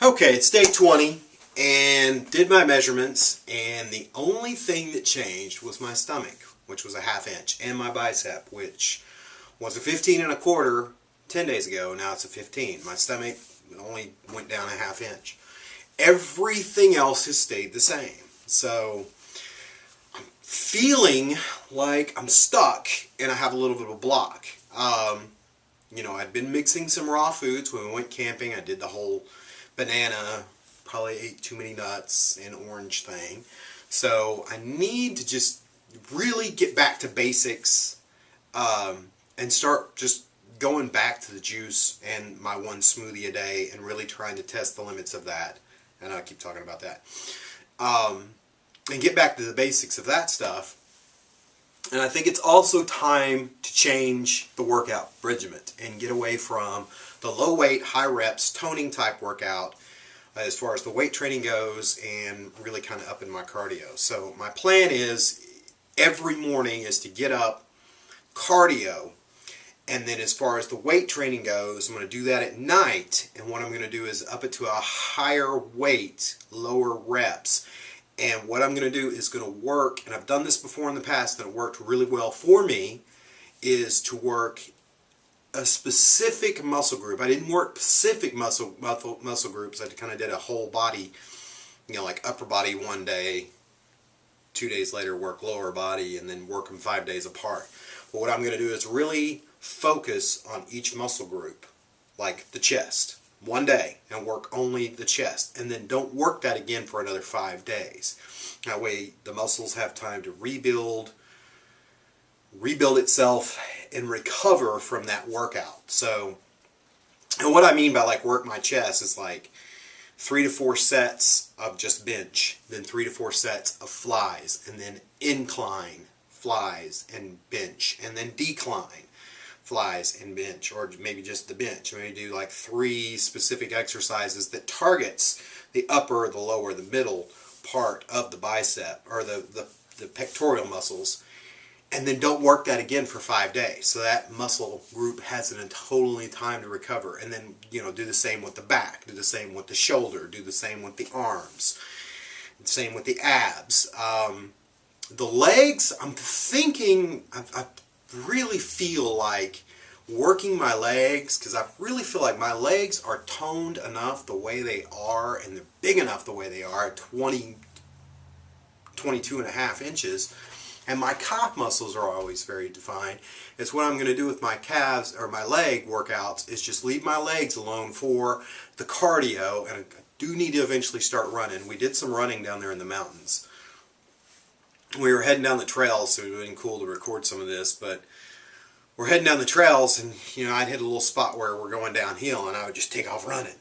Okay, it's day 20 and did my measurements, and the only thing that changed was my stomach, which was a ½ inch, and my bicep, which was a 15 and a quarter 10 days ago. Now it's a 15. My stomach only went down a ½ inch. Everything else has stayed the same. So I'm feeling like I'm stuck and I have a little bit of a block. I'd been mixing some raw foods when we went camping. I did the whole banana, probably ate too many nuts, and orange thing. So I need to just really get back to basics and start just going back to the juice and my one smoothie a day and really trying to test the limits of that. And I keep talking about that. And get back to the basics of that stuff. And I think it's also time to change the workout regimen and get away from the low weight, high reps, toning type workout as far as the weight training goes, and really kind of up in my cardio. So my plan is every morning is to get up, cardio, and then as far as the weight training goes, I'm going to do that at night, and what I'm going to do is up it to a higher weight, lower reps. And what I'm going to do is going to work, and I've done this before in the past and it worked really well for me, is to work a specific muscle group. I didn't work specific muscle groups. I kind of did a whole body, like upper body one day, 2 days later work lower body, and then work them 5 days apart. But what I'm going to do is really focus on each muscle group, like the chest. One day and work only the chest, and then don't work that again for another 5 days. That way the muscles have time to rebuild itself and recover from that workout. So, and what I mean by like work my chest is like 3 to 4 sets of just bench, then 3 to 4 sets of flies, and then incline flies and bench, and then decline flies and bench, or maybe just the bench. Maybe do like 3 specific exercises that targets the upper, the lower, the middle part of the bicep, or the pectoral muscles, and then don't work that again for 5 days. So that muscle group has an totally time to recover. And then, do the same with the back, do the same with the shoulder, do the same with the arms, same with the abs. The legs, I'm thinking, I really feel like working my legs, because I really feel like my legs are toned enough the way they are, and they're big enough the way they are at 22.5 inches, and my calf muscles are always very defined. It's what I'm going to do with my calves, or my leg workouts, is just leave my legs alone for the cardio, and I do need to eventually start running. We did some running down there in the mountains. We were heading down the trails, so it would have been cool to record some of this, but we're heading down the trails, and I'd hit a little spot where we're going downhill, and I would just take off running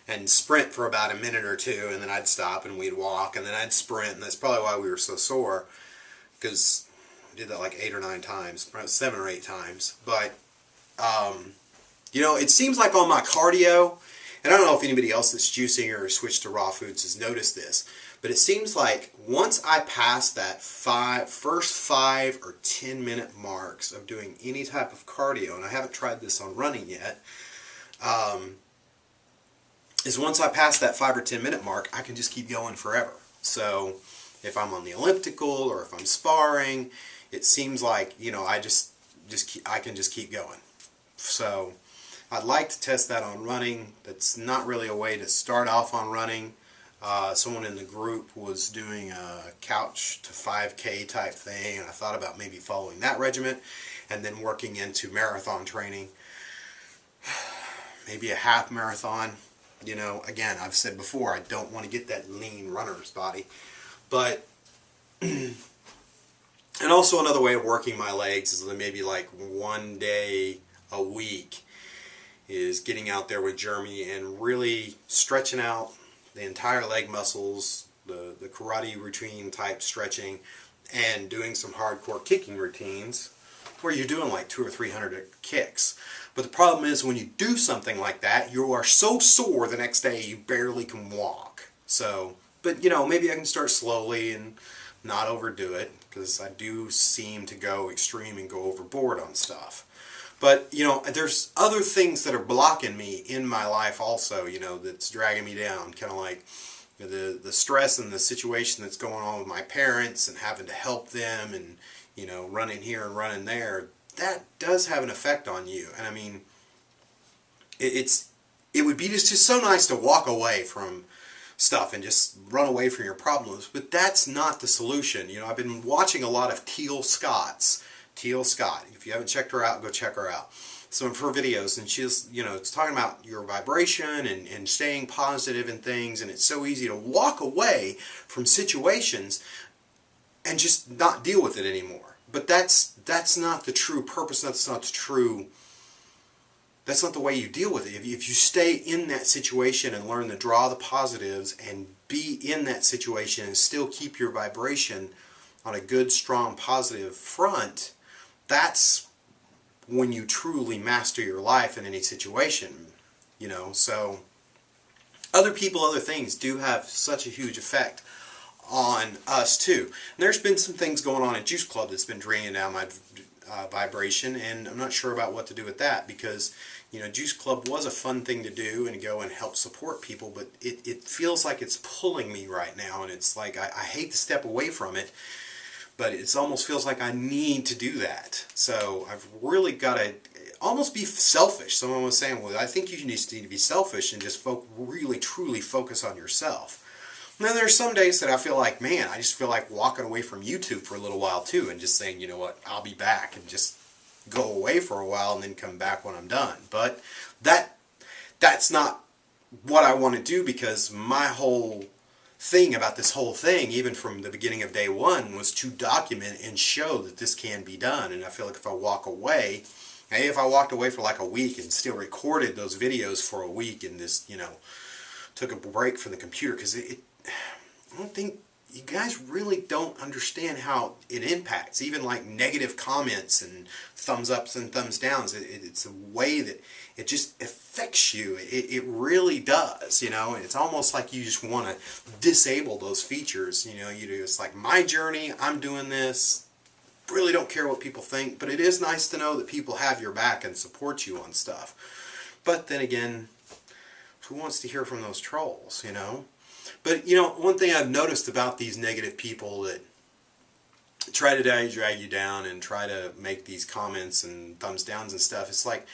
and sprint for about a minute or two, and then I'd stop and we'd walk, and then I'd sprint, and that's probably why we were so sore, because we did that like 8 or 9 times, 7 or 8 times. But it seems like on my cardio, and I don't know if anybody else that's juicing or switched to raw foods has noticed this, but it seems like once I pass that first 5 or 10 minute marks of doing any type of cardio, and I haven't tried this on running yet, is once I pass that 5 or 10 minute mark, I can just keep going forever. So if I'm on the elliptical or if I'm sparring, it seems like, I can just keep going. So I'd like to test that on running. That's not really a way to start off on running. Someone in the group was doing a couch to 5K type thing, and I thought about maybe following that regimen and then working into marathon training. Maybe a half marathon. Again, I've said before, I don't want to get that lean runner's body. But, and also another way of working my legs is maybe like 1 day a week is getting out there with Jeremy and really stretching out the entire leg muscles, the karate routine type stretching, and doing some hardcore kicking routines where you're doing like 200 or 300 kicks. But the problem is when you do something like that, you are so sore the next day you barely can walk. So, but maybe I can start slowly and not overdo it, because I do seem to go extreme and go overboard on stuff. But, you know, there's other things that are blocking me in my life also, you know, that's dragging me down. Kind of like the stress and the situation that's going on with my parents and having to help them and, you know, running here and running there. That does have an effect on you. And I mean, it would be just so nice to walk away from stuff and just run away from your problems, but that's not the solution. You know, I've been watching a lot of Teal Scott. If you haven't checked her out, go check her out. Some of her videos, and she's, you know, it's talking about your vibration and staying positive and things, and it's so easy to walk away from situations and just not deal with it anymore. But that's not the true purpose. That's not the way you deal with it. If you stay in that situation and learn to draw the positives and be in that situation and still keep your vibration on a good, strong, positive front, that's when you truly master your life in any situation, you know. So other people, other things do have such a huge effect on us too. And there's been some things going on at Juice Club that's been draining down my vibration, and I'm not sure about what to do with that, because, you know, Juice Club was a fun thing to do and go and help support people, but it feels like it's pulling me right now, and it's like I hate to step away from it, but it almost feels like I need to do that. So I've really got to almost be selfish. Someone was saying, well, I think you need to be selfish and just really truly focus on yourself. And then there's some days that I feel like, man, I just feel like walking away from YouTube for a little while too, and just saying, you know what, I'll be back, and just go away for a while and then come back when I'm done. But that's not what I want to do, because my whole thing about this whole thing, even from the beginning of day one, was to document and show that this can be done. And I feel like if I walk away, if I walked away for like a week and still recorded those videos for a week and just, you know, took a break from the computer, because I don't think you guys really don't understand how it impacts, even like negative comments and thumbs ups and thumbs downs. It's a way that it just affects you. It really does, you know. It's almost like you just want to disable those features, you know. It's like, my journey, I'm doing this, really don't care what people think, but it is nice to know that people have your back and support you on stuff. But then again, who wants to hear from those trolls, you know? But, you know, one thing I've noticed about these negative people that try to drag you down and try to make these comments and thumbs downs and stuff, it's like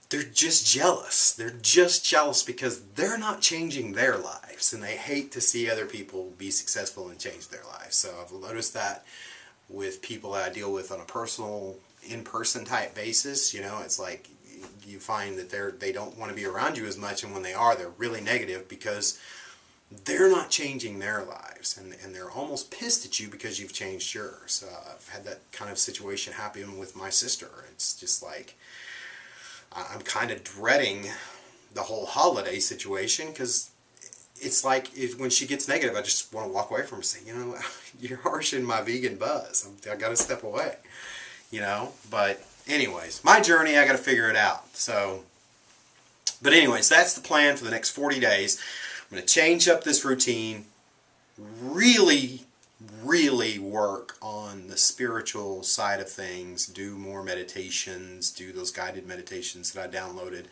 they're just jealous. They're just jealous because they're not changing their lives, and they hate to see other people be successful and change their lives. So I've noticed that with people that I deal with on a personal, in-person type basis. You know, it's like you find that they don't want to be around you as much, and when they are, they're really negative because they're not changing their lives, and they're almost pissed at you because you've changed yours. I've had that kind of situation happen with my sister. It's just like, I'm kind of dreading the whole holiday situation, because it's like when she gets negative, I just want to walk away from her and say, you know, you're harshing my vegan buzz. I got to step away, you know. But anyways, my journey, I got to figure it out. So, but anyways, that's the plan for the next 40 days. I'm going to change up this routine, really work on the spiritual side of things, do more meditations, do those guided meditations that I downloaded.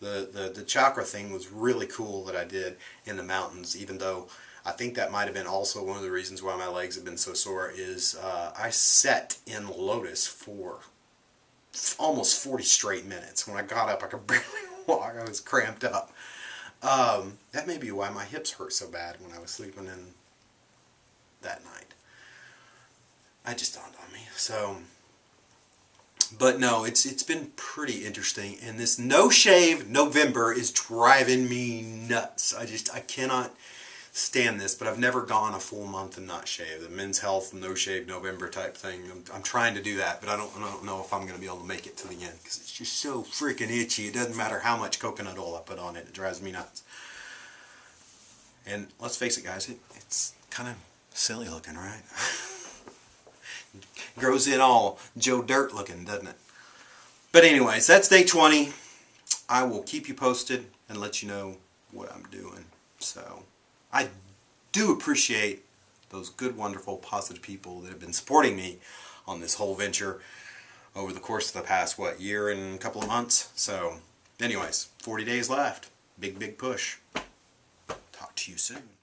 The chakra thing was really cool that I did in the mountains, even though I think that might have been also one of the reasons why my legs have been so sore, is I sat in lotus for almost 40 straight minutes. When I got up, I could barely walk. I was cramped up. That may be why my hips hurt so bad when I was sleeping in that night. It just dawned on me. So, but no, it's been pretty interesting, and this no shave November is driving me nuts. I cannot stand this, but I've never gone a full month and not shave. The Men's Health no shave November type thing. I'm trying to do that, but I don't know if I'm going to be able to make it to the end, because it's just so freaking itchy. It doesn't matter how much coconut oil I put on it. It drives me nuts. And let's face it, guys, it's kind of silly looking, right? Grows in all Joe Dirt looking, doesn't it? But anyways, that's day 20. I will keep you posted and let you know what I'm doing. So, I do appreciate those good, wonderful, positive people that have been supporting me on this whole venture. over the course of the past, what, year and a couple of months. So anyways, 40 days left. Big push. Talk to you soon.